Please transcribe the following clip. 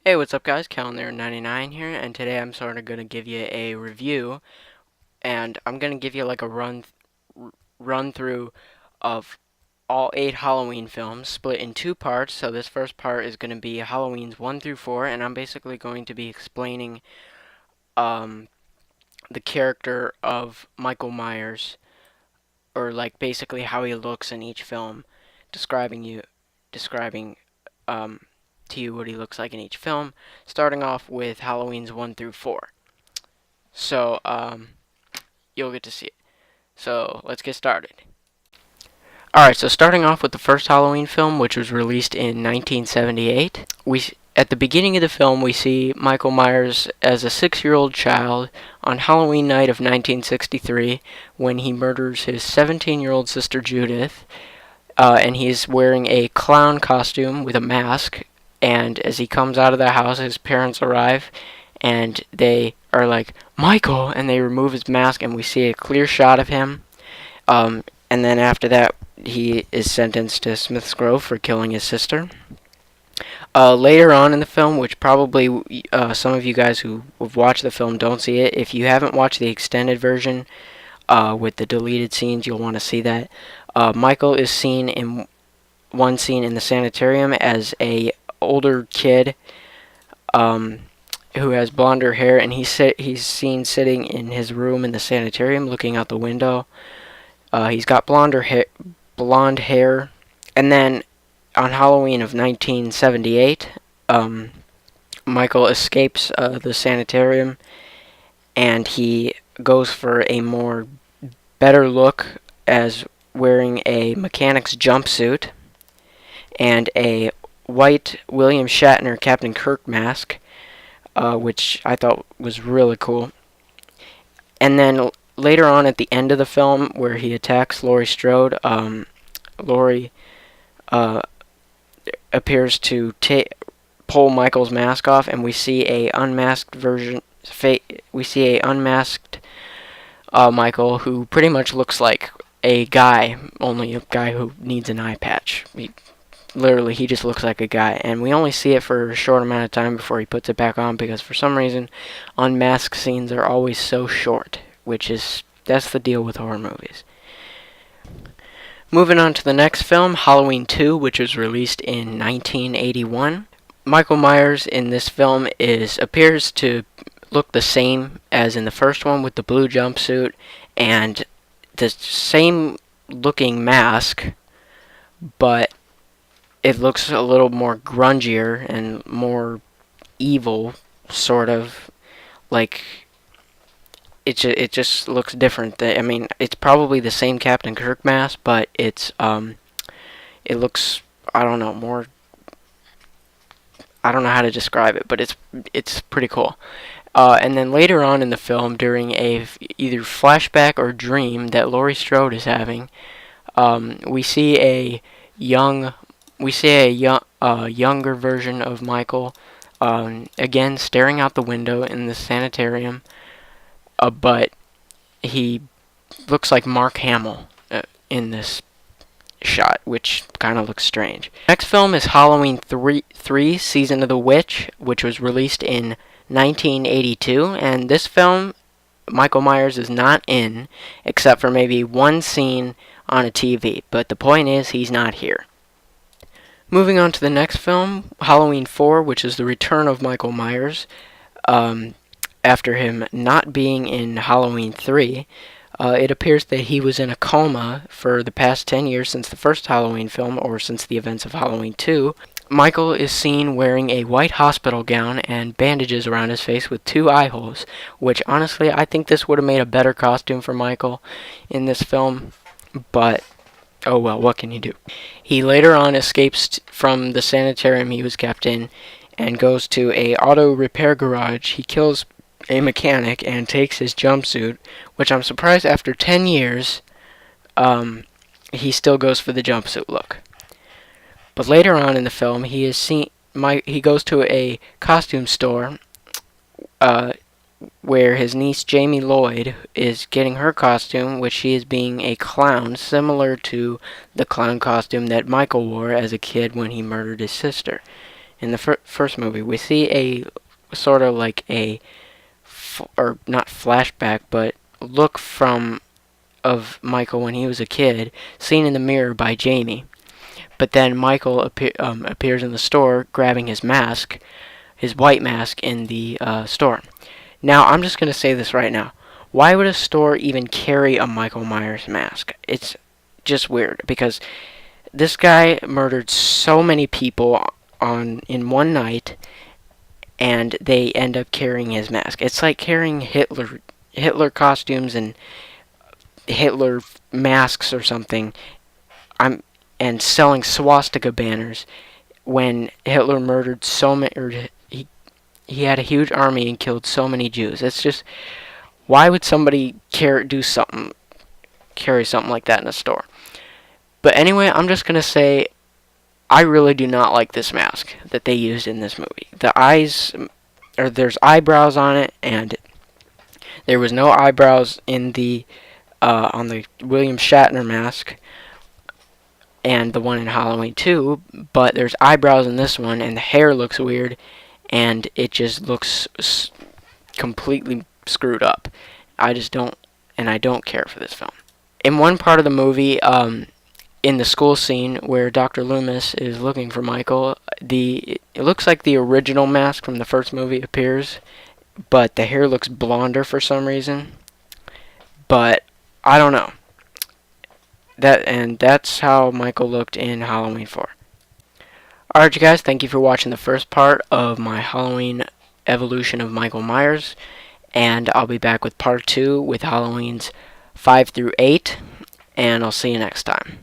Hey, what's up guys? calanreece here, and today I'm sort of going to give you a review, and I'm going to give you like a run through of all 8 Halloween films, split in 2 parts. So this first part is going to be Halloweens 1 through 4, and I'm basically going to be explaining um, the character of Michael Myers, or like basically how he looks in each film, describing um, to you what he looks like in each film, starting off with Halloween's 1 through 4. So, you'll get to see it. So, let's get started. Alright, so starting off with the first Halloween film, which was released in 1978, at the beginning of the film, we see Michael Myers as a 6-year-old child on Halloween night of 1963 when he murders his 17-year-old sister Judith, and he's wearing a clown costume with a mask, and as he comes out of the house, his parents arrive, and they are like, Michael, and they remove his mask, and we see a clear shot of him. And then after that, he is sentenced to Smith's Grove for killing his sister. Later on in the film, which probably some of you guys who have watched the film don't see it, if you haven't watched the extended version with the deleted scenes, you'll want to see that. Michael is seen in one scene in the sanitarium as a older kid who has blonder hair, and he's seen sitting in his room in the sanitarium looking out the window. He's got blonde hair, and then on Halloween of 1978, Michael escapes the sanitarium, and he goes for a more better look as wearing a mechanic's jumpsuit and a white William Shatner Captain Kirk mask, which I thought was really cool. And then later on at the end of the film, where he attacks Laurie Strode, Laurie appears to pull Michael's mask off, and we see a unmasked version. We see a unmasked Michael, who pretty much looks like a guy, only a guy who needs an eye patch. Literally, he just looks like a guy, and we only see it for a short amount of time before he puts it back on, because for some reason, unmasked scenes are always so short, that's the deal with horror movies. Moving on to the next film, Halloween 2, which was released in 1981. Michael Myers in this film appears to look the same as in the first one, with the blue jumpsuit and the same looking mask, but it looks a little more grungier and more evil, sort of. Like, it just looks different. I mean, it's probably the same Captain Kirk mask, but it looks, I don't know, more, I don't know how to describe it, but it's pretty cool. And then later on in the film, during either flashback or dream that Laurie Strode is having, we see a younger version of Michael, again staring out the window in the sanitarium, but he looks like Mark Hamill in this shot, which kind of looks strange. Next film is Halloween 3 Season of the Witch, which was released in 1982, and this film Michael Myers is not in, except for maybe one scene on a TV, but the point is he's not here. Moving on to the next film, Halloween 4, which is the return of Michael Myers, after him not being in Halloween 3. It appears that he was in a coma for the past 10 years since the first Halloween film, or since the events of Halloween 2. Michael is seen wearing a white hospital gown and bandages around his face with 2 eye holes, which honestly I think this would have made a better costume for Michael in this film, but oh well, what can you do? He later on escapes from the sanitarium he was kept in and goes to a auto repair garage. He kills a mechanic and takes his jumpsuit, which I'm surprised after 10 years he still goes for the jumpsuit look. But later on in the film, he goes to a costume store where his niece Jamie Lloyd is getting her costume, which she is being a clown, similar to the clown costume that Michael wore as a kid when he murdered his sister. in the first movie, we see a sort of like or not flashback, but look from of Michael when he was a kid, seen in the mirror by Jamie. But then Michael appears in the store grabbing his mask, his white mask in the store. Now, I'm just going to say this right now. Why would a store even carry a Michael Myers mask? It's just weird, because this guy murdered so many people in one night, and they end up carrying his mask. It's like carrying Hitler costumes and Hitler masks or something. And selling swastika banners when Hitler murdered so many, or he had a huge army and killed so many Jews. It's just, why would somebody carry something like that in a store? But anyway, I'm just gonna say, I really do not like this mask that they used in this movie. The eyes, or there's eyebrows on it, and there was no eyebrows in the on the William Shatner mask and the one in Halloween 2, but there's eyebrows in this one, and the hair looks weird, and it just looks completely screwed up. I don't care for this film. In one part of the movie, in the school scene where Dr. Loomis is looking for Michael, it looks like the original mask from the first movie appears, but the hair looks blonder for some reason. But I don't know. That's how Michael looked in Halloween 4. Alright, you guys, thank you for watching the first part of my Halloween evolution of Michael Myers, and I'll be back with part 2 with Halloween's 5 through 8, and I'll see you next time.